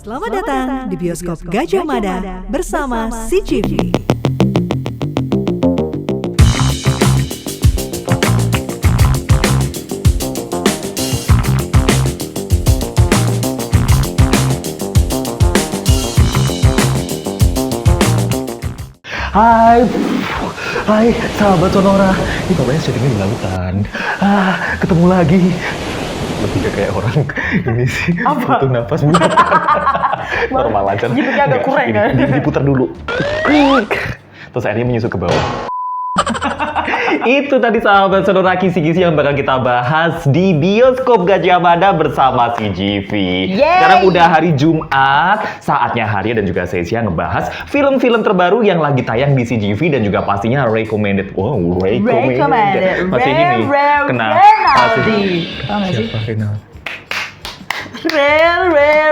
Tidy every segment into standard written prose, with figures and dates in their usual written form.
Selamat datang di bioskop Gajah Mada bersama CGV. Hai sahabat Sonora, ini pokoknya syutingnya di lautan. Ketemu lagi. Lebih kayak orang ini sih, butuh nafas buatan. Normal aja. Gimiknya agak kurang kan? Diputar dulu. Terus airnya menyusut ke bawah. Itu tadi sahabat Sonora kisi-kisi yang bakal kita bahas di bioskop Gajah Mada bersama CGV. Sekarang udah hari Jumat, saatnya Haria dan juga Sesia ngebahas film-film terbaru yang lagi tayang di CGV dan juga pastinya recommended. Wow, recommended. Masih gini, kena Renaldi. Tahu nggak sih? Siapa Renaldi?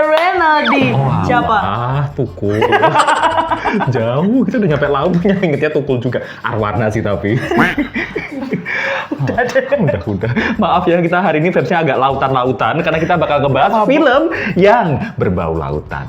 Renaldi. Siapa? Tukul. Jauh, kita udah nyampe laut, ingetnya Tukul juga. Arwarna sih tapi. Udah. Maaf ya, kita hari ini versinya agak lautan-lautan karena kita bakal ngebahas film yang berbau lautan.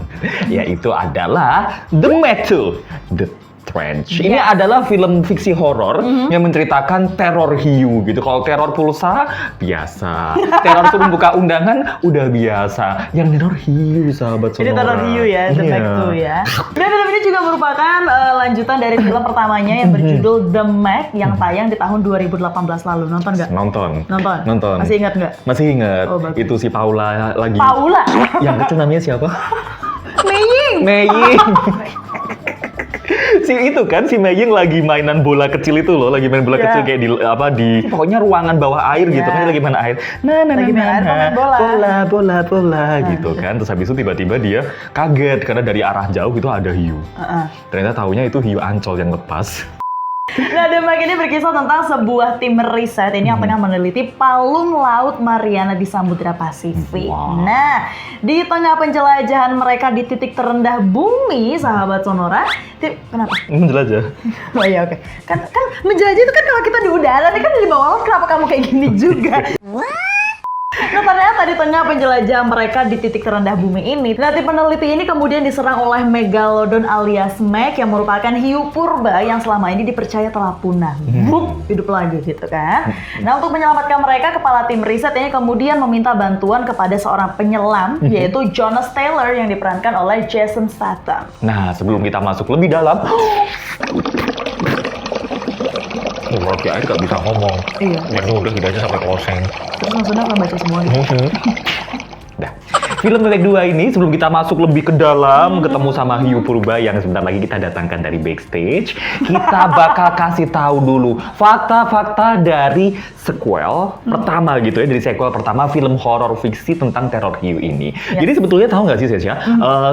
Yaitu adalah The Meg 2, The Trench. Ini adalah film fiksi horor yang menceritakan teror hiu gitu. Kalau teror pulsa biasa, teror suruh buka undangan udah biasa. Yang teror hiu, sahabat Sonora. Ini teror hiu ya, The Meg 2 ya. Dan film ini juga merupakan lanjutan dari film pertamanya yang berjudul The Meg yang tayang di tahun 2018 lalu. Nonton nggak? Nonton. Masih ingat nggak? Masih ingat. Oh, bagus. Itu si Paula lagi. Paula. Yang kecil namanya siapa? Meying. Si Meying lagi mainan bola kecil itu loh, lagi main bola kecil kayak di pokoknya ruangan bawah air gitu kan, lagi main air. Lagi main bola gitu kan. Terus habis itu tiba-tiba dia kaget karena dari arah jauh itu ada hiu. Ternyata taunya itu hiu ancol yang lepas. Nah, The Meg ini berkisah tentang sebuah tim riset ini yang tengah meneliti palung laut Mariana di Samudra Pasifik. Nah, di tengah penjelajahan mereka di titik terendah bumi, sahabat Sonora, kenapa? Menjelajah. Oh iya, oke. Kan menjelajah itu kan kalau kita di udara, ini kan di bawah laut, kenapa kamu kayak gini juga? Nah, ternyata di tengah penjelajahan mereka di titik terendah bumi ini, tim peneliti ini kemudian diserang oleh Megalodon alias Meg yang merupakan hiu purba yang selama ini dipercaya telah punah. Hidup lagi gitu kan. Nah, untuk menyelamatkan mereka, kepala tim riset ini kemudian meminta bantuan kepada seorang penyelam, yaitu Jonas Taylor yang diperankan oleh Jason Statham. Nah, sebelum kita masuk lebih dalam, Rocky aja gak bisa ngomong. Iya. Yang udah hidupnya sampai koseng. Terus langsung akan baca semuanya. Dah. Film The Meg 2 ini sebelum kita masuk lebih ke dalam, ketemu sama hiu purba yang sebentar lagi kita datangkan dari backstage, kita bakal kasih tahu dulu fakta-fakta dari sequel pertama gitu ya, dari sequel pertama film horor fiksi tentang teror hiu ini. Jadi sebetulnya tahu nggak sih Sesya,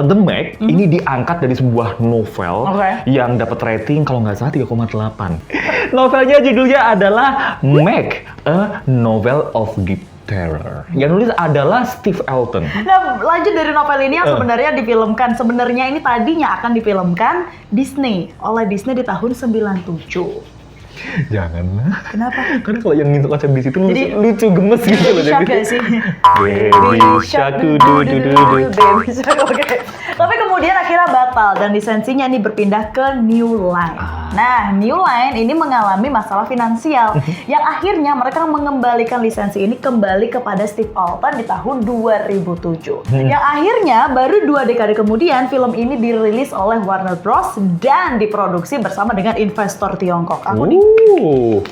The Meg ini diangkat dari sebuah novel yang dapat rating kalau nggak salah 3,8. Novelnya judulnya adalah Meg, A Novel of Deep Terror. Yang nulis adalah Steve Elton. Nah, lanjut dari novel ini yang sebenarnya difilmkan. Sebenarnya ini tadinya akan difilmkan oleh Disney di tahun 97. Janganlah. Kenapa? Karena kalau yang ngintuk konsep di situ lucu gemes gitu loh. Shark gak sih? Baby shark Baby shark, oke. Tapi kemudian akhirnya batal dan lisensinya ini berpindah ke New Line. Nah, New Line ini mengalami masalah finansial yang akhirnya mereka mengembalikan lisensi ini kembali kepada Steve Elton di tahun 2007. Yang akhirnya baru 2 dekade kemudian film ini dirilis oleh Warner Bros dan diproduksi bersama dengan investor Tiongkok.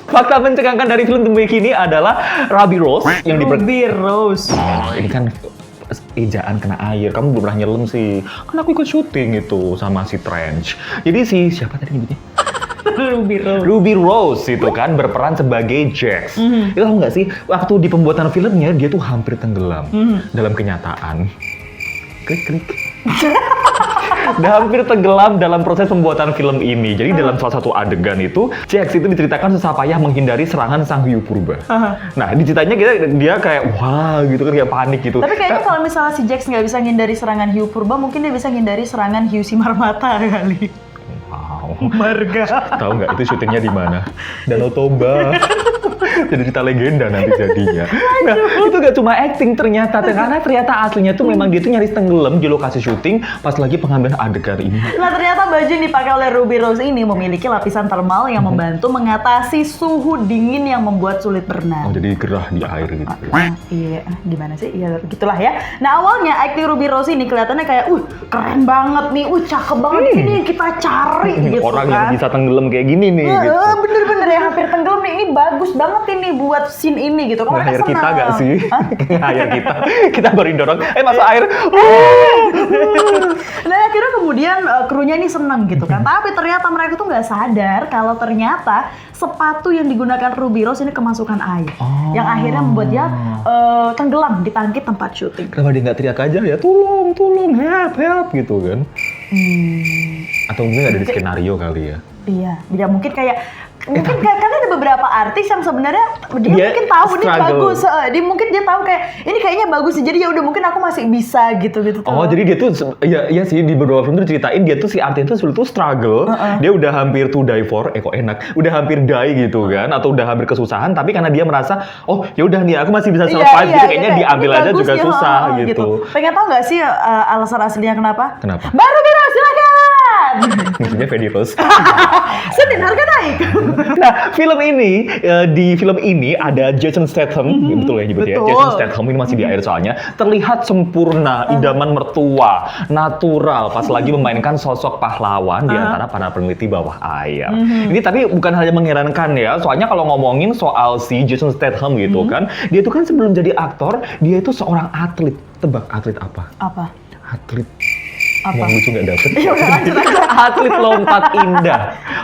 Fakta mencengangkan dari film The Meg ini adalah Ruby Rose yang Ruby Rose. Ini kan ejaan kena air. Kamu belum pernah nyelam sih. Kan aku ikut syuting itu sama si Trench. Jadi siapa tadi nyebutnya? Ruby Rose itu kan berperan sebagai Jax. Itu tahu nggak sih, waktu di pembuatan filmnya dia tuh hampir tenggelam dalam kenyataan. Klik. Udah hampir tenggelam dalam proses pembuatan film ini. Jadi dalam salah satu adegan itu, Jax itu diceritakan susah payah menghindari serangan sang hiu purba. Nah, di ceritanya dia kayak wah gitu kan, kayak panik gitu. Tapi kayaknya kalau misalnya si Jax nggak bisa menghindari serangan hiu purba, mungkin dia bisa menghindari serangan hiu simarmata kali. Wow. Marga. Tahu nggak itu syutingnya di mana? Danau Toba. Jadi cerita legenda nanti jadinya. Nah, itu gak cuma acting ternyata, karena ternyata aslinya tuh memang dia tuh nyaris tenggelam di lokasi syuting pas lagi pengambilan adegan ini. Nah, ternyata baju yang dipakai oleh Ruby Rose ini memiliki lapisan thermal yang membantu mengatasi suhu dingin yang membuat sulit berenang. Oh, jadi gerah di air gitu. Iya, gimana sih? Ya gitulah ya. Nah, awalnya acting Ruby Rose ini kelihatannya kayak, keren banget nih, cakep banget ini yang kita cari gitu Orang kan. yang bisa tenggelam kayak gini nih gitu. Bener-bener ya, hampir tenggelam nih, ini bagus banget ini buat scene ini gitu. Kan mereka Nge-hire kita senang. gak sih? Nge-hire kita baru dorong, masuk air. Nah, akhirnya kemudian krunya ini seneng gitu kan. Tapi ternyata mereka tuh nggak sadar kalau ternyata sepatu yang digunakan Ruby Rose ini kemasukan air. Yang akhirnya membuat dia tenggelam di tangki tempat syuting. Kenapa dia nggak teriak aja ya, tolong, help gitu kan? Atau mungkin ada di skenario kali ya? Iya, dia mungkin karena ada beberapa artis yang sebenarnya dia mungkin tahu ini bagus, dia tahu kayak ini kayaknya bagus sih, jadi ya udah mungkin aku masih bisa gitu. Oh, jadi dia tuh ya sih di beberapa film tuh diceritain dia tuh si artis tuh sebetulnya tuh struggle, dia udah hampir to die for, kok enak, udah hampir die gitu kan, atau udah hampir kesusahan, tapi karena dia merasa oh ya udah nih aku masih bisa survive gitu, kayaknya diambil aja juga ya, susah gitu. Pengen tahu nggak sih alasan aslinya kenapa? Kenapa? Baru Biro, silakan. Maksudnya Fedi Rose. Senin harga naik. Nah, di film ini ada Jason Statham, betul ya nyebut ya. Betul. Jason Statham ini masih di air soalnya, terlihat sempurna, idaman mertua, natural pas lagi memainkan sosok pahlawan di antara para peneliti bawah air. Ini tapi bukan hal yang mengherankan ya, soalnya kalau ngomongin soal si Jason Statham gitu kan, dia itu kan sebelum jadi aktor, dia itu seorang atlet. Tebak atlet apa? Apa? Atlet. Apa? Yang lucu nggak dapet. Ya udah lanjut aja. Atlet lompat indah.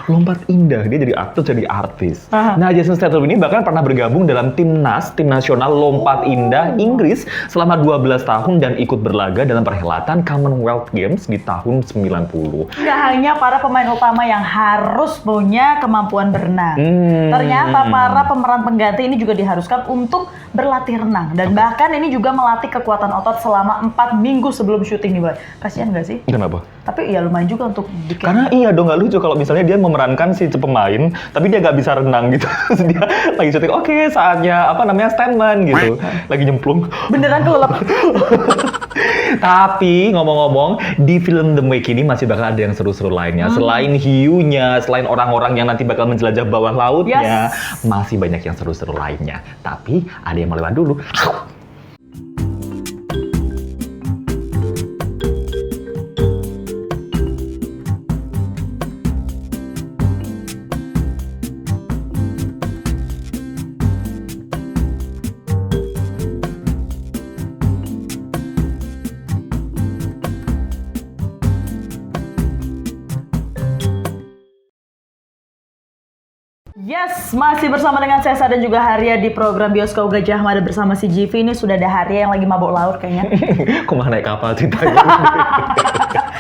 Lompat indah, dia jadi aktor, jadi artis. Nah, Jason Statham ini bahkan pernah bergabung dalam tim nasional lompat indah Inggris selama 12 tahun dan ikut berlaga dalam perhelatan Commonwealth Games di tahun 90. Nggak hanya para pemain utama yang harus punya kemampuan berenang. Ternyata para pemeran pengganti ini juga diharuskan untuk berlatih renang. Dan bahkan ini juga melatih kekuatan otot selama 4 minggu sebelum syuting dimulai. Kasian nggak sih? Kenapa? Tapi ya lumayan juga untuk bikin. Karena iya dong, nggak lucu kalau misalnya dia memerankan si pemain, tapi dia nggak bisa renang gitu. Terus dia lagi syuting, oke, saatnya statement gitu, lagi nyemplung. Beneran kelelep. Tapi ngomong-ngomong, di film The Meg ini masih bakal ada yang seru-seru lainnya. Selain hiunya, selain orang-orang yang nanti bakal menjelajah bawah lautnya, masih banyak yang seru-seru lainnya. Tapi ada yang mau lewat dulu. Yes, masih bersama dengan Sesa dan juga Haria di program Bioskop Gajah Mada bersama si GV. Ini sudah ada Haria yang lagi mabuk laut kayaknya. Kok malah naik kapal ceritanya?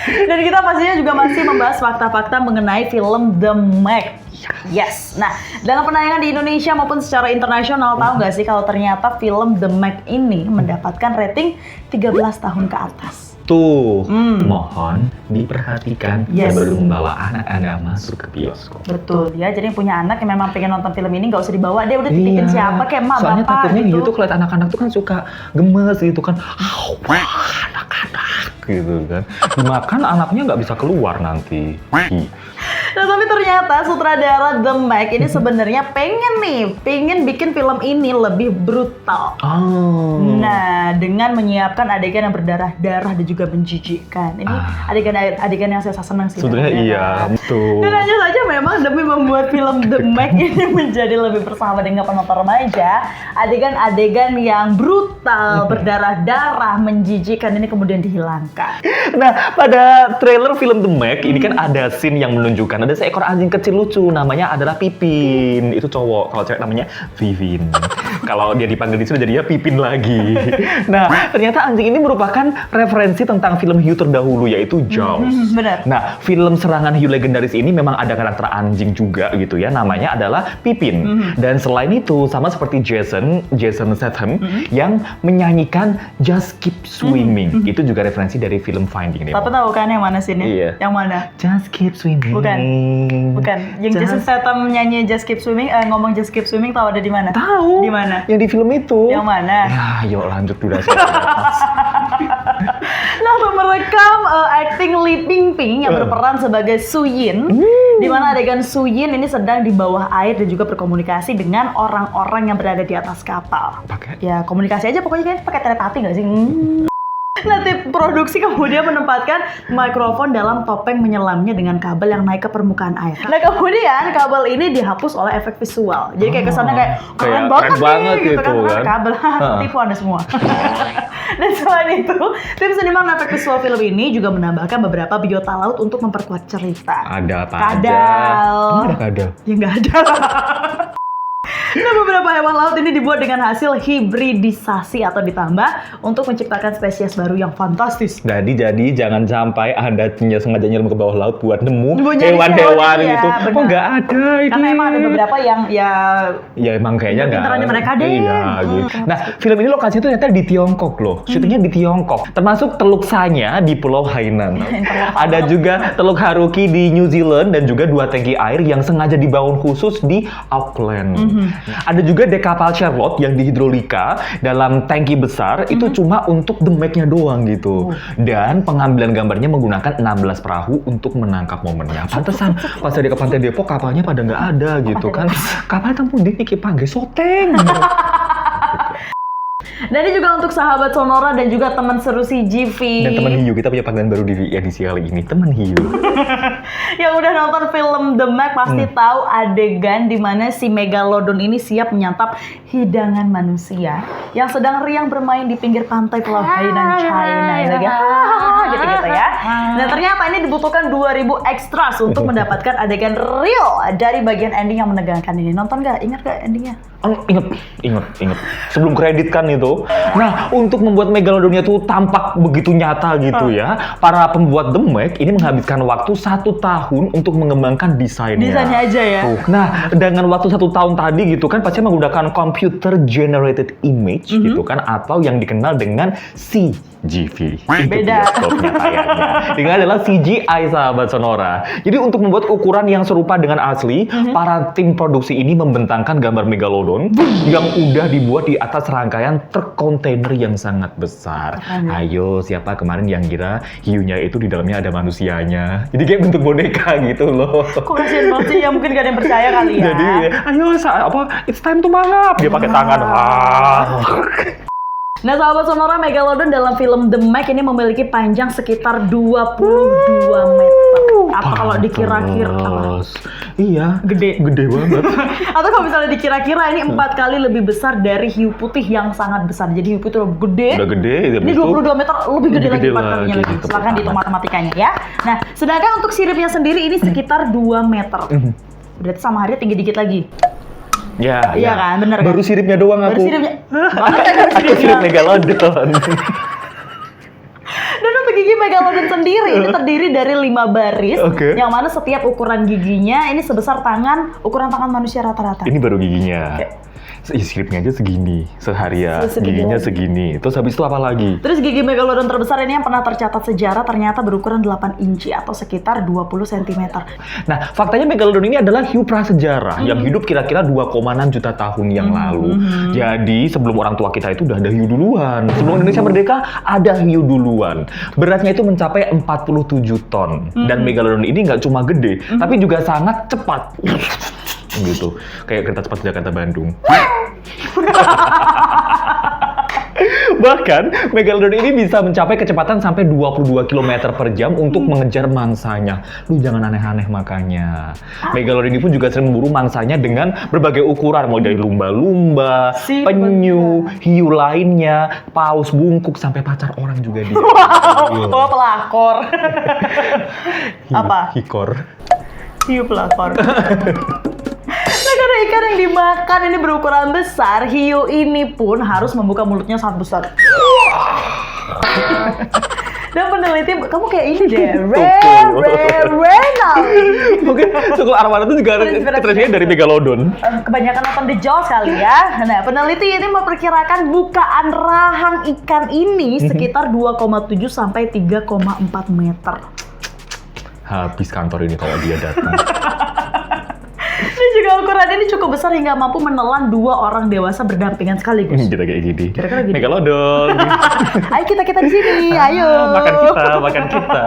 Dan kita pastinya juga masih membahas fakta-fakta mengenai film The Meg. Yes, nah dalam penayangan di Indonesia maupun secara internasional, tahu nggak sih kalau ternyata film The Meg ini mendapatkan rating 13 tahun ke atas. Tuh, mohon diperhatikan sebelum membawa anak Anda masuk ke bioskop. Betul ya, jadi yang punya anak yang memang pengen nonton film ini nggak usah dibawa, dia udah titipin siapa kayak emak soalnya bapak takutnya gitu. gitu kalau anak-anak tuh kan suka gemes gitu kan, anak-anak gitu kan, dimakan anaknya nggak bisa keluar nanti. Nah, tapi ternyata sutradara The Meg ini sebenarnya pengen bikin film ini lebih brutal. Nah, dengan menyiapkan adegan yang berdarah-darah dan juga menjijikkan. Ini adegan yang saya senang sih. Sebenarnya iya, betul. Dan hanya saja memang demi membuat film The Meg ini menjadi lebih bersama dengan penonton remaja, adegan-adegan yang brutal, berdarah-darah, menjijikkan ini kemudian dihilangkan. Nah, pada trailer film The Meg ini kan ada scene yang menunjukkan ada seekor anjing kecil lucu, namanya adalah Pipin. Itu cowok, kalau cewek namanya Vivin. Kalau dia dipanggil di sini jadinya Pipin lagi. Nah, ternyata anjing ini merupakan referensi tentang film hiu terdahulu, yaitu Jaws. Benar. Nah, film serangan hiu legendaris ini memang ada karakter anjing juga gitu ya, namanya adalah Pipin. Dan selain itu, sama seperti Jason Statham yang menyanyikan Just Keep Swimming. Itu juga referensi dari film Finding Nemo. Tapi tahu kan yang mana scene-nya? Iya. Yang mana? Just keep swimming. Bukan. Bukan. Yang Jason Statham nyanyi Just Keep Swimming, ngomong Just Keep Swimming tahu ada di mana? Tahu. Di mana? Yang di film itu. Yang mana? Ya, yuk lanjut durasi. Nah, untuk merekam acting Li Pingping yang berperan sebagai Su Yin, di mana adegan Su Yin ini sedang di bawah air dan juga berkomunikasi dengan orang-orang yang berada di atas kapal. Pakai? Ya, komunikasi aja pokoknya, kan pakai telepati nggak sih? Nah, tim produksi kemudian menempatkan mikrofon dalam topeng menyelamnya dengan kabel yang naik ke permukaan air. Nah, kemudian kabel ini dihapus oleh efek visual. Jadi kayak kesannya kayak keren banget gitu kan. Kabel, tipu Anda semua. Dan selain itu, tim seniman efek visual film ini juga menambahkan beberapa biota laut untuk memperkuat cerita. Ada apa Kadal. aja? Ada kadal. Ya nggak ada. Nah, beberapa hewan laut ini dibuat dengan hasil hibridisasi atau ditambah untuk menciptakan spesies baru yang fantastis. Jadi jangan sampai Anda sengaja nyelam ke bawah laut buat nemu Nyari hewan-hewan hewan, gitu. iya, Oh, nggak ada ini. Karena emang ada beberapa yang Ya emang kayaknya nggak. pinteran di mereka deh. Iya gitu. Nah, film ini lokasinya tuh ternyata di Tiongkok loh. Syutingnya di Tiongkok. Termasuk Teluk Sanya di Pulau Hainan. Ada juga Teluk Haruki di New Zealand dan juga 2 tangki air yang sengaja dibangun khusus di Auckland. Ada juga dek kapal Charlotte yang dihidrolika dalam tangki besar itu cuma untuk the mic-nya doang gitu. Dan pengambilan gambarnya menggunakan 16 perahu untuk menangkap momennya. Pantesan pas dia ke pantai Depok kapalnya pada nggak ada gitu kan. Kapal tampun di iki panggil soteng. Dan ini juga untuk sahabat Sonora dan juga teman seru CGV. Dan teman hiu, kita punya panggilan baru di edisi kali ini, teman hiu. Yang udah nonton film The Meg pasti tahu adegan di mana si Megalodon ini siap menyantap hidangan manusia yang sedang riang bermain di pinggir pantai Pulau Hainan, China. Gitu-gitu ya. Dan ternyata ini dibutuhkan 2.000 extras untuk mendapatkan adegan real dari bagian ending yang menegangkan ini. Nonton nggak? Ingat nggak endingnya? Ingat. Sebelum kredit kan itu. Nah, untuk membuat Megalodonnya tuh tampak begitu nyata gitu ya, para pembuat The Meg ini menghabiskan waktu 1 tahun untuk mengembangkan desainnya. Desainnya aja ya. Tuh. Nah, dengan waktu 1 tahun tadi gitu kan, pasti menggunakan computer generated image gitu kan, atau yang dikenal dengan CGV. Beda. Stopnya kayaknya. Dengan adalah CGI sahabat Sonora. Jadi untuk membuat ukuran yang serupa dengan asli, para tim produksi ini membentangkan gambar Megalodon yang udah dibuat di atas rangkaian truk kontainer yang sangat besar. Ayo, siapa kemarin yang kira hiunya itu di dalamnya ada manusianya? Jadi kayak bentuk boneka gitu loh. Kok kasihan banget sih, ya mungkin gak ada yang percaya kali ya. Jadi, ayo it's time to mangap. Dia pakai tangan. Nah, sahabat Sonora, Megalodon dalam film The Meg ini memiliki panjang sekitar 22 meter. Atau kalau dikira-kira apa? Iya, Gede banget. Atau kalau misalnya dikira-kira ini 4 kali lebih besar dari hiu putih yang sangat besar. Jadi hiu putih udah gede. Udah gede. Ini 22 meter lebih gede lagi, 4 lagi, kalinya lagi. gitu. Silahkan dihitung matematikanya ya. Nah, sedangkan untuk siripnya sendiri ini sekitar 2 meter. Berarti sama hari tinggi dikit lagi. Ya, Iya kan, bener kan? Baru siripnya doang Baru aku. siripnya. Aku sirip Megalodon. Dan untuk gigi Megalodon sendiri ini terdiri dari 5 baris, yang mana setiap ukuran giginya ini sebesar ukuran tangan manusia rata-rata. Ini baru giginya. Siripnya aja segini, seharian. Giginya segini. Terus habis itu apa lagi? Terus gigi Megalodon terbesar ini yang pernah tercatat sejarah ternyata berukuran 8 inci atau sekitar 20 cm. Nah, faktanya Megalodon ini adalah hiu prasejarah yang hidup kira-kira 2,6 juta tahun yang lalu. Jadi, sebelum orang tua kita itu udah ada hiu duluan. Sebelum Indonesia merdeka, ada hiu duluan. Beratnya itu mencapai 47 ton. Dan Megalodon ini nggak cuma gede, tapi juga sangat cepat. Gitu. Kayak kereta cepat Jakarta Bandung. Bahkan, Megalodon ini bisa mencapai kecepatan sampai 22 km per jam untuk mengejar mangsanya. Lu jangan aneh-aneh makanya. Megalodon ini pun juga sering memburu mangsanya dengan berbagai ukuran, mulai dari lumba-lumba, penyu, hiu lainnya, paus bungkuk, sampai pacar orang juga dia. Oh, pelakor. Apa? Hikor. Hiu pelakor. Nah, karena ikan yang dimakan ini berukuran besar, hiu ini pun harus membuka mulutnya sangat besar. Dan peneliti, kamu kayak ini deh, Renal. Mungkin Tukul Arwana itu juga terinspirasi dari Megalodon. Kebanyakan nonton The Jaws kali ya. Nah, peneliti ini memperkirakan bukaan rahang ikan ini sekitar 2,7 sampai 3,4 meter. Habis kantor ini kalau dia datang. Ini juga ukuran ini cukup besar hingga mampu menelan 2 orang dewasa berdampingan sekaligus. Kita kayak gini. Kira-kira gini. Megalodon. Ayo kita di sini, ayo. Makan kita.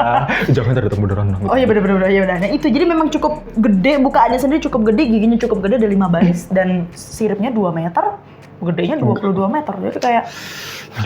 Jangan ada beneran. Oh iya bener-bener ya udah. Nah itu jadi memang cukup gede, bukaannya sendiri cukup gede, giginya cukup gede, ada 5 baris dan siripnya 2 meter, gedenya 22 meter. Jadi kayak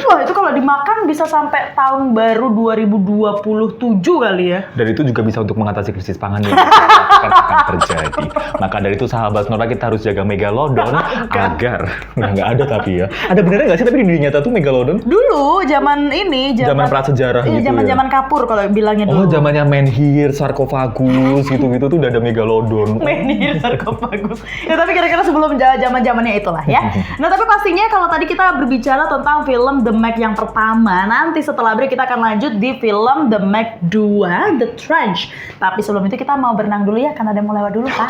wah itu kalau dimakan bisa sampai tahun baru 2027 kali ya. Dan itu juga bisa untuk mengatasi krisis pangan yang akan terjadi. Maka dari itu sahabat Nora kita harus jaga Megalodon agar nggak ada tapi ya. Ada benernya nggak sih tapi di dunia nyata tuh Megalodon? Dulu zaman ini Zaman prasejarah iya, gitu zaman kapur kalau bilangnya Oh, dulu. zamannya Menhir, Sarcophagus gitu-gitu tuh udah ada Megalodon. Menhir sarkofagus. Ya tapi kira-kira sebelum zaman-zamannya itulah ya. Nah tapi pastinya kalau tadi kita berbicara tentang film The Meg yang pertama, nanti setelah break kita akan lanjut di film The Meg 2, The Trench. Tapi sebelum itu kita mau berenang dulu ya, karena ada yang mau lewat dulu Kak.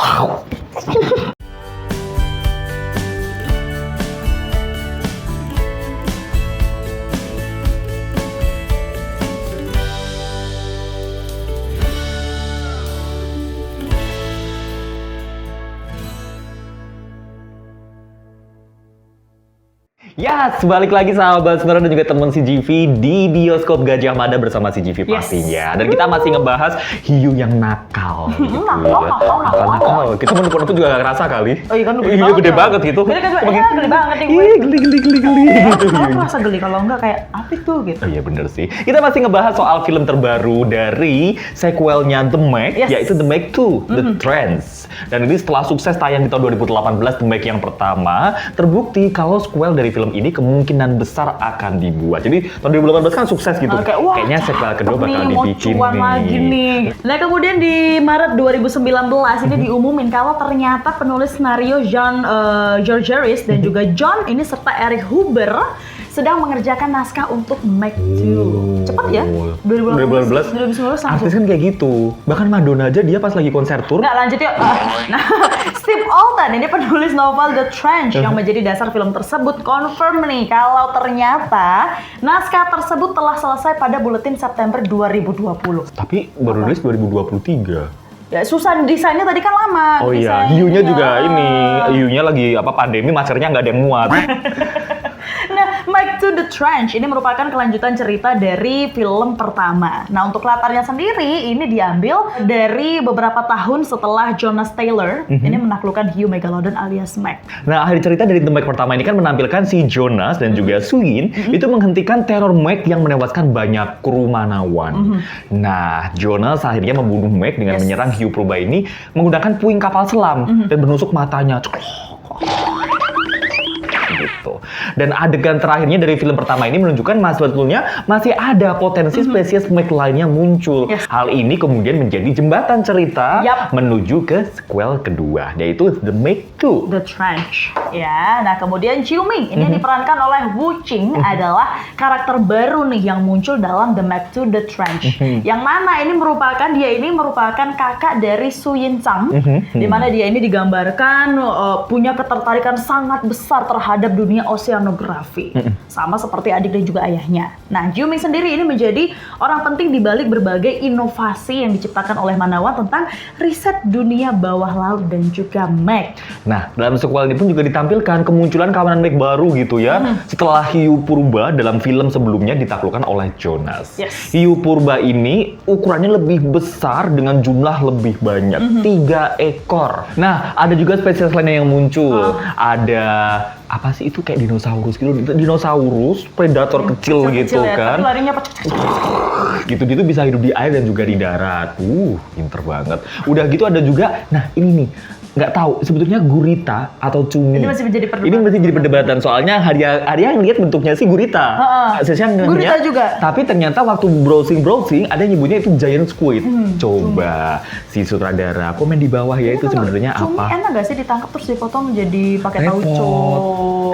Yes, balik lagi sahabat Sonora dan juga teman CGV di bioskop Gajah Mada bersama CGV pastinya. Dan kita masih ngebahas hiu yang nakal. Gitu, nakal. Kita menurut juga gak ngerasa kali. Oh iya kan iya, gede banget gitu. Gede kan, gede banget nih gue. Iya, geli. Gitu. Aku merasa geli kalau enggak kayak apa itu gitu. Oh iya bener sih. Kita masih ngebahas soal film terbaru dari sequelnya The Meg, yaitu The Meg 2, The Trench. Dan ini setelah sukses tayang di tahun 2018, The Meg yang pertama, terbukti kalau sequel dari film ini kemungkinan besar akan dibuat. Jadi tahun 2018 kan sukses gitu. Kayaknya sequel kedua bakal dibikin nih. Lagi nih. Nah kemudian di Maret 2019 ini diumumin kalau ternyata penulis skenario George Harris dan juga John ini serta Eric Huber sedang mengerjakan naskah untuk Meg 2. Cepat ya? 2019 artis kan kayak gitu. Bahkan Madonna aja dia pas lagi konser tour. Nggak lanjut yuk. Nah, Steve Alten ini penulis novel The Trench yang menjadi dasar film tersebut confirm nih kalau ternyata naskah tersebut telah selesai pada buletin September 2020. Tapi baru rilis 2023. Ya susah desainnya tadi kan lama. Oh iya, hiunya juga ini. Hiunya lagi pandemi, maskernya nggak ada yang muat. Nah, Meg 2 The Trench ini merupakan kelanjutan cerita dari film pertama. Nah, untuk latarnya sendiri ini diambil dari beberapa tahun setelah Jonas Taylor ini menaklukkan hiu Megalodon alias Meg. Nah, akhir cerita dari The Meg pertama ini kan menampilkan si Jonas dan juga Suyin itu menghentikan teror Meg yang menewaskan banyak kru manawan. Nah, Jonas akhirnya membunuh Meg dengan menyerang hiu purba ini menggunakan puing kapal selam dan menusuk matanya. Gitu. Dan adegan terakhirnya dari film pertama ini menunjukkan sebetulnya masih ada potensi spesies Meg lainnya muncul. Hal ini kemudian menjadi jembatan cerita menuju ke sequel kedua, yaitu The Meg 2, The Trench. Ya, nah kemudian Chiu Ming ini diperankan oleh Wu Qing adalah karakter baru nih yang muncul dalam The Meg 2 The Trench. Yang mana ini merupakan kakak dari Su Yin Chang, di mana dia ini digambarkan punya ketertarikan sangat besar terhadap dunia oceanografi, sama seperti adik dan juga ayahnya. Nah, Chiu Ming sendiri ini menjadi orang penting di balik berbagai inovasi yang diciptakan oleh Manawa tentang riset dunia bawah laut dan juga Meg. Nah, dalam sequel ini pun juga ditampilkan kemunculan kawanan Meg baru gitu ya, setelah hiu purba dalam film sebelumnya ditaklukkan oleh Jonas. Hiu purba ini ukurannya lebih besar dengan jumlah lebih banyak, 3 ekor. Nah, ada juga spesies lainnya yang muncul. Ada apa sih itu kayak dinosaurus gitu, dinosaurus predator kecil gitu ya, kan. Tapi larinya gitu bisa hidup di air dan juga di darat. Pinter banget. Udah gitu ada juga, nah ini nih, nggak tahu sebetulnya gurita atau cumi. Ini masih menjadi perdebatan. Ini masih jadi perdebatan soalnya Arya ngeliat bentuknya sih gurita. Gurita juga. Tapi ternyata waktu browsing ada yang nyebutnya itu giant squid. Coba si sutradara komen di bawah ya itu sebenarnya apa? Cumi enak nggak sih ditangkap terus dipotong menjadi pakai tauco?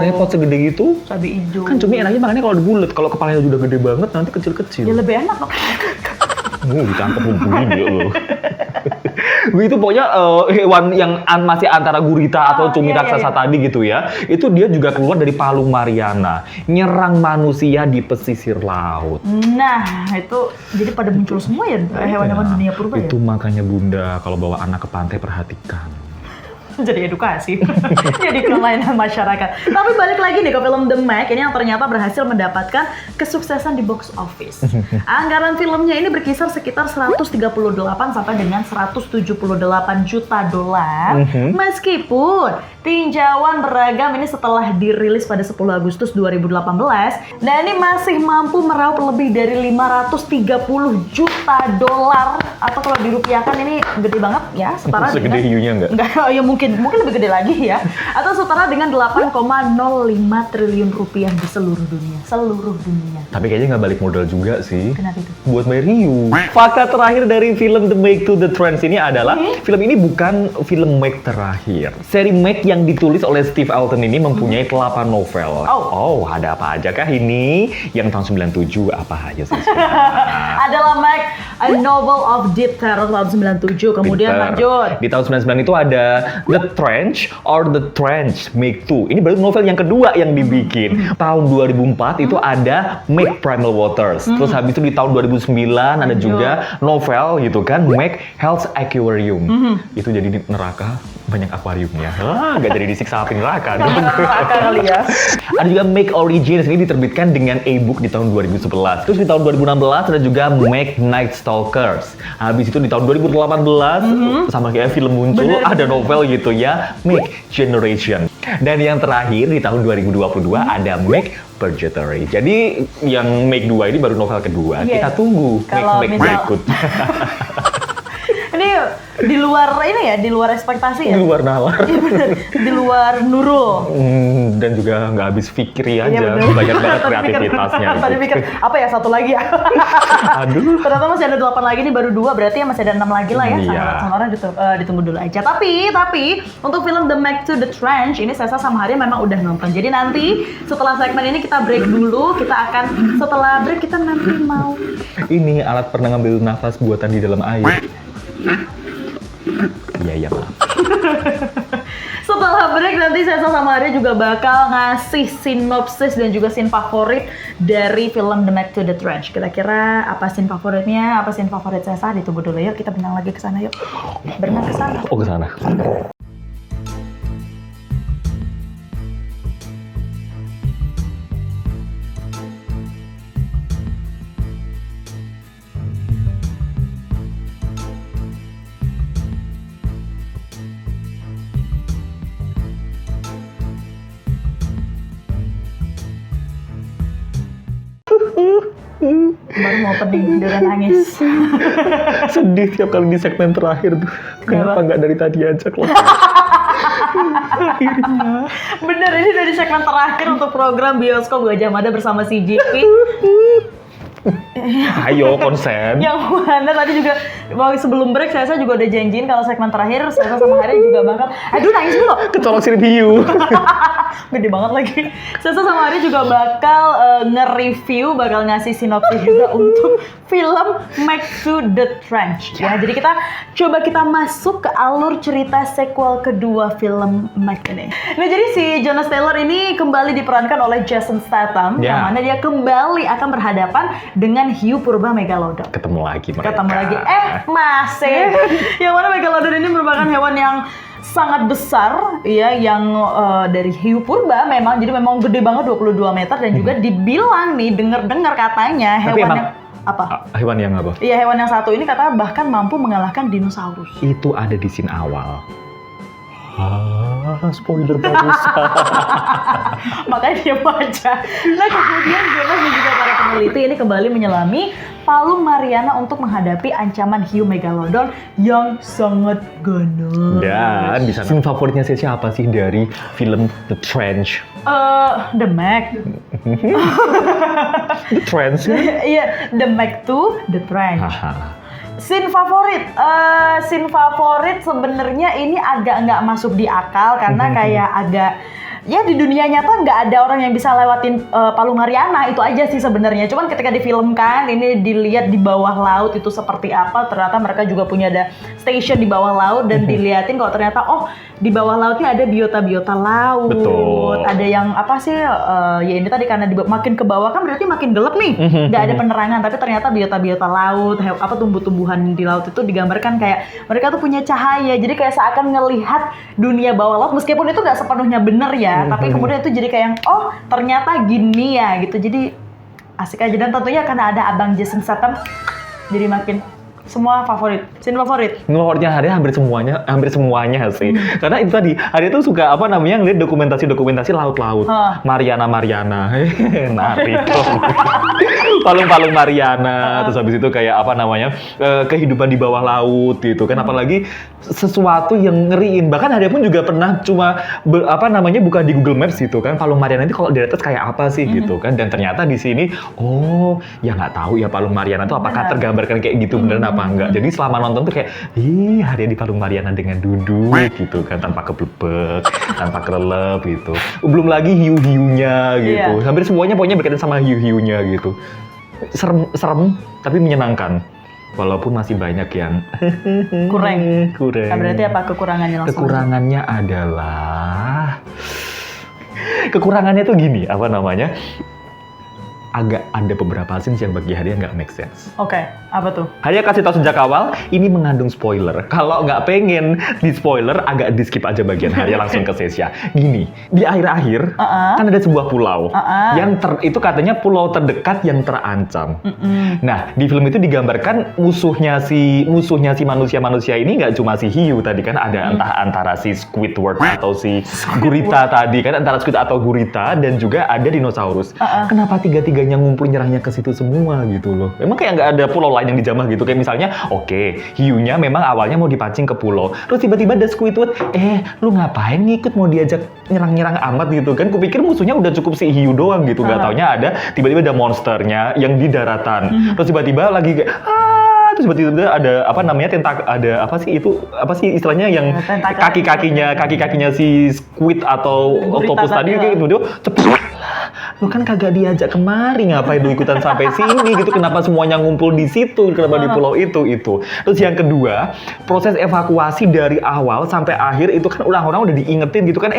Repot segede gitu. Cabai hijau. Kan cumi enaknya makannya kalau dibulet. Kalau kepalanya udah gede banget nanti kecil-kecil. Ya lebih enak loh. Ditangkap bumbuin dia loh. Itu pokoknya hewan yang masih antara gurita atau cumi iya, raksasa iya. tadi gitu ya. Itu dia juga keluar dari palung Mariana, nyerang manusia di pesisir laut. Nah, itu jadi pada muncul semua ya hewan-hewan dunia purba ya? Itu makanya Bunda kalau bawa anak ke pantai perhatikan. Jadi edukasi, jadi kelainan masyarakat. Tapi balik lagi nih ke film The Meg ini yang ternyata berhasil mendapatkan kesuksesan di box office. Anggaran filmnya ini berkisar sekitar 138 sampai dengan 178 juta dolar. Meskipun tinjauan beragam ini setelah dirilis pada 10 Agustus 2018, dan ini masih mampu meraup lebih dari 530 juta dolar, atau kalau dirupiahkan ini gede banget ya, setara Segede hiunya nggak? Enggak, ya mungkin lebih gede lagi ya. Atau setara dengan 8,05 triliun rupiah di seluruh dunia. Tapi kayaknya nggak balik modal juga sih. Kenapa itu? Buat bayar hiu. Fakta terakhir dari film The Meg to the Trends ini adalah film ini bukan film Meg terakhir. Seri Meg yang ditulis oleh Steve Alten ini mempunyai 8 novel. Oh, ada apa aja kah ini? Yang tahun 97 apa aja sih? Adalah Meg, A Novel of Deep Terror tahun 97. Kemudian Pinter. lanjut. Di tahun 99 itu ada The Trench or The Trench Meg 2. Ini baru novel yang kedua yang dibikin. Tahun 2004 itu ada Meg Primal Waters. Terus habis itu di tahun 2009 ada juga novel gitu kan, Meg Hell's Aquarium. Itu jadi di neraka banyak akuariumnya. Nggak jadi disiksa api neraka. Neraka kali ya. Ada juga Meg Origins, ini diterbitkan dengan e-book di tahun 2011. Terus di tahun 2016 ada juga Meg Night Stalkers. Habis itu di tahun 2018 sama kayak film muncul ada novel gitu ya, Meg Generation. Dan yang terakhir di tahun 2022 ada Meg Purgatory. Jadi yang Meg 2 ini baru novel kedua. Yes. Kita tunggu Kalau Meg misal- berikut. Ini di luar ini ya, di luar ekspektasi ya. Di luar nalar. Iya bener, di luar Nurul. Dan juga nggak habis pikir aja. Iya, bener. Banyak banget Tadi kreativitasnya. Tadi gitu. pikir, apa ya satu lagi ya? Aduh. Ternyata masih ada 8 lagi nih, baru 2, berarti ya masih ada 6 lagi lah ya. Iya. Sama orang ditunggu dulu aja. Tapi untuk film The Meg to the Trench ini Sesa sama Hari memang udah nonton. Jadi nanti setelah segmen ini kita break dulu. Setelah break kita nanti mau Ini alat pernah ngambil nafas buatan di dalam air. Iya, maaf. Setelah break nanti Sesa sama Arya juga bakal ngasih sinopsis dan juga scene favorit dari film The Meg to the Trench. Kira-kira apa scene favoritnya, apa scene favorit Sesa? Ditunggu dulu yuk, kita berenang lagi ke sana yuk. Berenang ke sana. Oh, ke sana. Baru mau opening, udah nangis. Sedih tiap kali di segmen terakhir tuh. Kenapa nggak dari tadi aja kelas? Bener, ini udah di segmen terakhir untuk program Bioskop Gajah Mada bersama si JP. Ayo konsen. Yang mana tadi juga sebelum break saya juga udah janjiin kalau segmen terakhir saya sama Hari juga bakal aduh nangis dulu. Kecolok sirip hiu. Gede banget lagi. Sesa sama Ari juga bakal nge-review, bakal ngasih sinopsis juga untuk film Meg to the Trench. Ya, jadi kita masuk ke alur cerita sequel kedua film Meg ini. Nah, jadi si Jonas Taylor ini kembali diperankan oleh Jason Statham, yang mana dia kembali akan berhadapan dengan hiu purba Megalodon. Ketemu lagi mereka. Masih. Yang mana Megalodon ini merupakan hewan yang sangat besar ya, yang dari hiu purba memang, jadi memang gede banget 22 meter dan juga dibilang nih, dengar katanya hewan yang apa? Hewan yang apa? Iya, hewan yang satu ini katanya bahkan mampu mengalahkan dinosaurus. Itu ada di scene awal. Spoiler barusan. Makanya dia baca. Nah, kemudian Jonas dan juga para peneliti ini kembali menyelami palung Mariana untuk menghadapi ancaman hiu Megalodon yang sangat ganas. Dan di sana scene favoritnya siapa sih dari film The Trench? The Meg. The Trench? Iya, The Meg to the Trench. Haha. Scene favorit sebenarnya ini agak nggak masuk di akal karena kayak agak ya di dunia nyata nggak ada orang yang bisa lewatin Palung Mariana, itu aja sih sebenarnya. Cuman ketika difilmkan ini dilihat di bawah laut itu seperti apa, ternyata mereka juga punya ada station di bawah laut dan dilihatin kalau ternyata di bawah lautnya ada biota-biota laut. Betul. Ada yang apa sih ya ini tadi karena makin ke bawah kan berarti makin gelap nih. Nggak ada penerangan, tapi ternyata biota-biota laut, tumbuh-tumbuhan di laut itu digambarkan kayak mereka tuh punya cahaya. Jadi kayak seakan ngelihat dunia bawah laut meskipun itu nggak sepenuhnya benar ya. Tapi kemudian itu jadi kayak yang ternyata gini ya gitu. Jadi asik aja, dan tentunya karena ada Abang Jason Statham jadi makin semua favorit. Scene favorit. Favoritnya Haria hampir semuanya sih. Karena itu tadi, Haria tuh suka ngeliat dokumentasi laut-laut. Mariana, Narito. Palung-palung Mariana, terus habis itu kayak kehidupan di bawah laut gitu kan, apalagi sesuatu yang ngeriin. Bahkan Haria pun juga pernah buka di Google Maps gitu kan, Palung Mariana itu kalau di atas kayak apa sih gitu kan, dan ternyata di sini ya nggak tahu ya Palung Mariana itu apakah tergambarkan kayak gitu beneran apa enggak. Jadi selama nonton tuh kayak Haria di Palung Mariana dengan duduk gitu kan, tanpa keblebek, tanpa kelelep gitu. Belum lagi hiu-hiunya gitu. Hampir semuanya pokoknya berkaitan sama hiu-hiunya gitu. Serem tapi menyenangkan. Walaupun masih banyak yang kurang. Nah, berarti apa kekurangannya langsung? Kekurangannya adalah tuh gini, agak ada beberapa scenes yang bagi Haria nggak make sense. Oke, apa tuh? Haria kasih tahu sejak awal, ini mengandung spoiler. Kalau nggak pengen di spoiler, agak di skip aja bagian Haria langsung ke Sesya. Gini, di akhir-akhir kan ada sebuah pulau yang itu katanya pulau terdekat yang terancam. Nah, di film itu digambarkan musuhnya si manusia ini nggak cuma si hiu tadi kan, ada antara si Squidward atau si gurita tadi kan, antara squid atau gurita, dan juga ada dinosaurus. Kenapa tiga-tiganya ngumpul nyerangnya ke situ semua gitu loh? Memang kayak nggak ada pulau lain yang dijamah gitu, kayak misalnya hiunya memang awalnya mau dipancing ke pulau, terus tiba-tiba ada Squidward, lu ngapain ngikut, mau diajak nyerang-nyerang amat gitu kan? Kupikir musuhnya udah cukup si hiu doang gitu, nggak taunya tiba-tiba ada monsternya yang di daratan, terus tiba-tiba lagi kayak terus tiba-tiba ada istilahnya yang kaki-kakinya si squid atau octopus tadi kayak gitu, cepet lu kan kagak diajak kemari, ngapain lu ikutan sampai sini gitu, kenapa semuanya ngumpul di situ, kenapa di pulau itu. Terus yang kedua, proses evakuasi dari awal sampai akhir itu kan orang-orang udah diingetin gitu kan,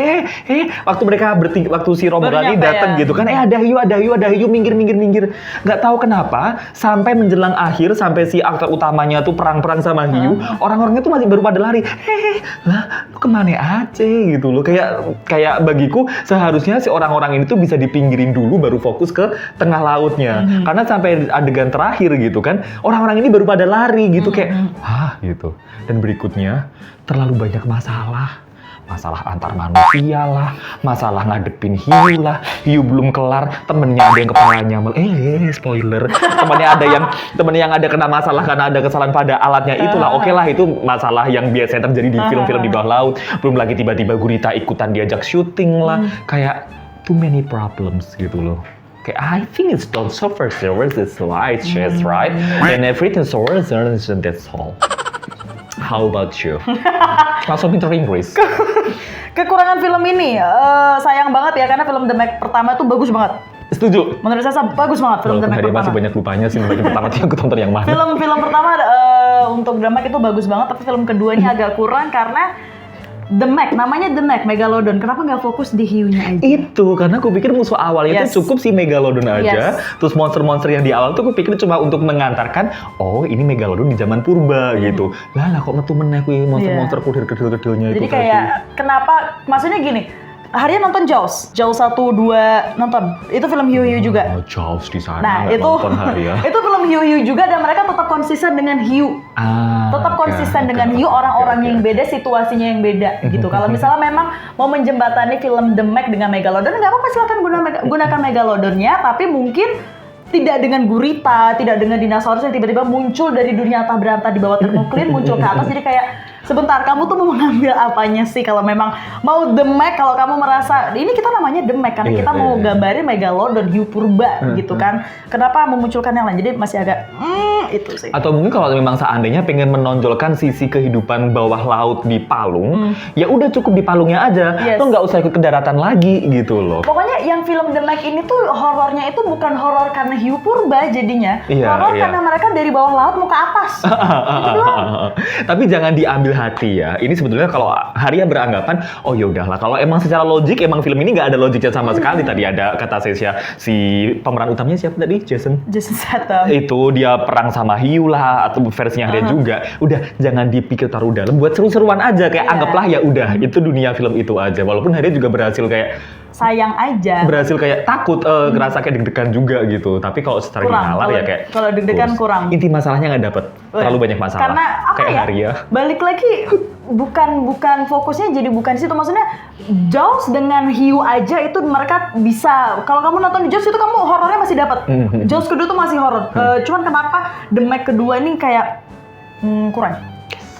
waktu si rombongan ini datang gitu kan, ada hiu, minggir, nggak tahu kenapa sampai menjelang akhir, sampai si aktor utamanya tuh perang-perang sama hiu, orang-orangnya tuh masih baru pada lari, lah lu kemana aja gitu loh, kayak bagiku seharusnya si orang-orang ini tuh bisa dipinggirin dulu baru fokus ke tengah lautnya. Karena sampai adegan terakhir gitu kan, orang-orang ini baru pada lari gitu kayak gitu. Dan berikutnya terlalu banyak masalah antar manusia lah, masalah ngadepin hiu lah, hiu belum kelar, temennya ada yang kepalanya spoiler, temennya yang ada kena masalah karena ada kesalahan pada alatnya itulah, itu masalah yang biasanya terjadi di film-film di bawah laut. Belum lagi tiba-tiba gurita ikutan diajak syuting lah, kayak too many problems gitu loh. Okay, I think it's not so first it's right, right? And everything so that's all. How about you? Langsung pinter Inggris. Kekurangan film ini, sayang banget ya, karena film The Meg pertama tuh bagus banget. Setuju. Menurut saya bagus banget film The Meg pertama. Masih banyak lupanya sih, bagian pertama tuh yang tonton yang mana. Film pertama untuk The Meg itu bagus banget, tapi film keduanya agak kurang karena The Meg, namanya The Meg, Megalodon. Kenapa nggak fokus di hiunya aja? Itu, karena aku pikir musuh awalnya itu cukup si Megalodon aja. Terus monster-monster yang di awal tuh aku pikir cuma untuk mengantarkan, ini Megalodon di zaman purba gitu. Lah kok metu meneh kuwi monster-monster kudir kecil-kecilnya itu. Jadi kayak, kenapa, maksudnya gini, Haria nonton Jaws 1, 2, nonton. Itu film hiu-hiu juga. Jaws di sana. Nah, nonton Haria. Itu film hiu-hiu juga, dan mereka tetap konsisten dengan hiu. Tetap konsisten dengan hiu, orang-orangnya yang beda, situasinya yang beda gitu. Kalau misalnya memang mau menjembatani film The Meg dengan Megalodon, nggak apa-apa, silakan gunakan Megalodonnya, tapi mungkin tidak dengan gurita, tidak dengan dinosaurus yang tiba-tiba muncul dari dunia antah berantah di bawah termoklin, muncul ke atas. Jadi kayak, sebentar, kamu tuh mau mengambil apanya sih? Kalau memang mau The Meg, kalau kamu merasa ini kita namanya The Meg karena kita mau gambarin Megalodon, hiu purba gitu kan. Kenapa memunculkan yang lain? Jadi masih agak itu sih. Atau mungkin kalau memang seandainya pengen menonjolkan sisi kehidupan bawah laut di Palung, ya udah cukup di Palungnya aja, Yes. lo nggak usah ikut ke daratan lagi gitu loh. Pokoknya yang film The Meg ini tuh horornya itu bukan horor karena hiu purba jadinya, Iya, horor iya. karena mereka dari bawah laut mau ke atas. Itu doang. Tapi jangan diambil hati ya. Ini sebetulnya kalau Haria beranggapan, oh ya udahlah. Kalau emang secara logik, emang film ini nggak ada logiknya sama sekali. Tadi ada kata Sesya, si pemeran utamanya siapa tadi? Jason. Jason Statham. Itu dia perang sama hiu lah, atau versinya Haria juga. Udah, jangan dipikir taruh dalam. Buat seru-seruan aja. Kayak Iya. anggaplah ya udah, itu dunia film itu aja. Walaupun Haria juga berhasil Sayang aja. kayak takut, ngerasa kayak deg-degan juga gitu. Tapi kalau secara Kurang. nalar ya Kalau- kayak kalau deg-degan kurang. Inti masalahnya nggak dapet. Terlalu banyak masalah. Karena apa kayak ya? Haria. Balik lagi bukan fokusnya jadi bukan di situ. Maksudnya Jaws dengan hiu aja itu mereka bisa. Kalau kamu nonton di Jaws itu kamu horornya masih dapat. Jaws kedua tuh masih horor. Cuman kenapa The Meg kedua ini kayak kurang.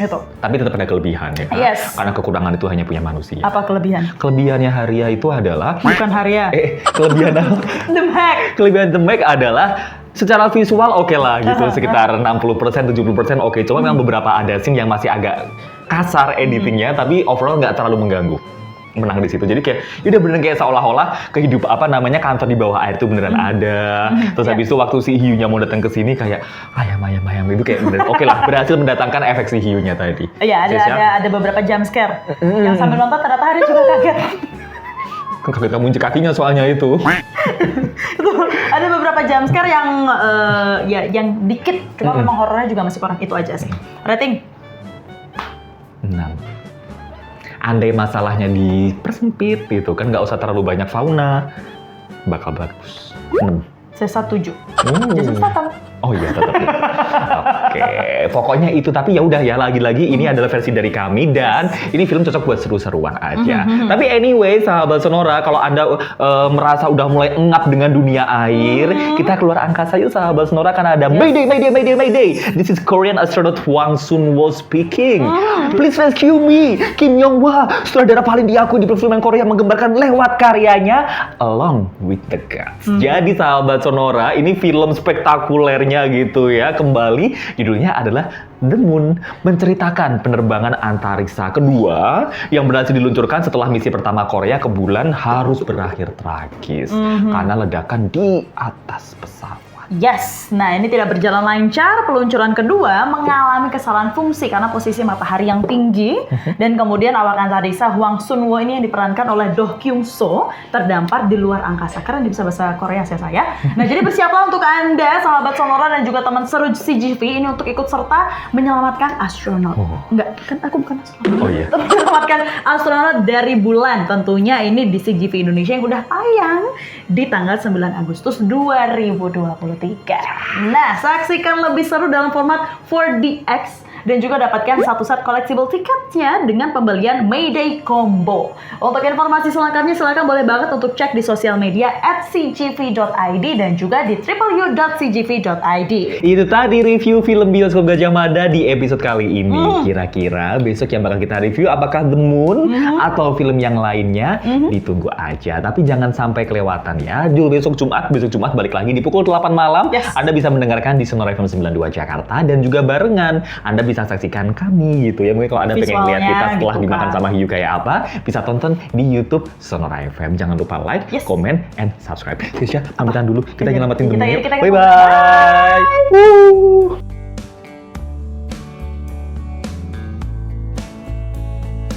Gitu. Tapi tetap ada kelebihan ya kan? Yes. Karena kekurangan itu hanya punya manusia. Apa kelebihan? Kelebihannya Haria itu adalah Bukan Haria. kelebihan The Meg. kelebihan The Meg adalah secara visual oke lah gitu, sekitar 60% 70% oke. Cuma memang beberapa ada scene yang masih agak kasar editingnya, tapi overall nggak terlalu mengganggu. Menang di situ. Jadi kayak udah bener kayak seolah-olah kehidupan kantor di bawah air itu beneran ada. Terus habis itu waktu si hiunya mau datang ke sini kayak ayam itu kayak bener oke lah, berhasil mendatangkan efek si hiunya tadi. Iya, ada beberapa jump scare. Yang sambil nonton ternyata Haria juga kaget. Kaget kamu injek kakinya soalnya itu. Ada beberapa jump scare yang dikit. Cuma memang horornya juga masih kurang. Itu aja sih. Rating? 6. Andai masalahnya dipersempit gitu kan, nggak usah terlalu banyak fauna, bakal bagus. 6. Saya 7. Jason Statham. Oh iya tetap. Oke, pokoknya itu. Tapi ya udah ya, lagi-lagi ini adalah versi dari kami dan ini film cocok buat seru-seruan aja. Tapi anyway, sahabat Sonora, kalau Anda merasa udah mulai engap dengan dunia air, kita keluar angkasa yuk sahabat Sonora, karena ada Mayday. This is Korean astronaut Hwang Sun-woo speaking. Please rescue me, Kim Yong-hwa, sutradara paling diakui di perfilman Korea, menggambarkan lewat karyanya Along with the Gods. Jadi sahabat Sonora, ini film spektakulernya gitu ya. Kembali judulnya adalah The Moon, menceritakan penerbangan antariksa kedua yang berhasil diluncurkan setelah misi pertama Korea ke bulan harus berakhir tragis karena ledakan di atas pesawat. Yes, nah ini tidak berjalan lancar. Peluncuran kedua mengalami kesalahan fungsi karena posisi matahari yang tinggi dan kemudian awak antariksa Hwang Sun-woo ini yang diperankan oleh Do Kyung-soo terdampar di luar angkasa. Karena dia bisa bahasa Korea saya. Nah jadi bersiaplah untuk Anda, sahabat Sonora dan juga teman seru CGV ini untuk ikut serta menyelamatkan astronot. Enggak, kan aku bukan astronot. Oh iya. Menyelamatkan astronot dari bulan. Tentunya ini di CGV Indonesia yang udah tayang di tanggal 9 Agustus 2023. Nah, saksikan lebih seru dalam format 4DX dan juga dapatkan satu set collectible tiketnya dengan pembelian Mayday Combo. Untuk informasi selengkapnya silakan boleh banget untuk cek di sosial media @cgv.id dan juga di www.cgv.id. Itu tadi review film bioskop Gajah Mada di episode kali ini. Kira-kira besok yang bakal kita review apakah The Moon atau film yang lainnya? Ditunggu aja. Tapi jangan sampai kelewatan ya. Besok Jumat balik lagi di pukul 8 malam. Yes. Anda bisa mendengarkan di Sonora FM 92 Jakarta dan juga barengan Anda bisa saksikan kami gitu ya. Mungkin kalau Anda pengen lihat kita Visualnya setelah gitu dimakan kan. sama hiu kayak apa, bisa tonton di YouTube Sonora FM. Jangan lupa like, Yes. comment, and subscribe. Tisha, pamitan dulu. Kita Kita- nyelamatin The kita- Moon yuk. kita- Bye-bye.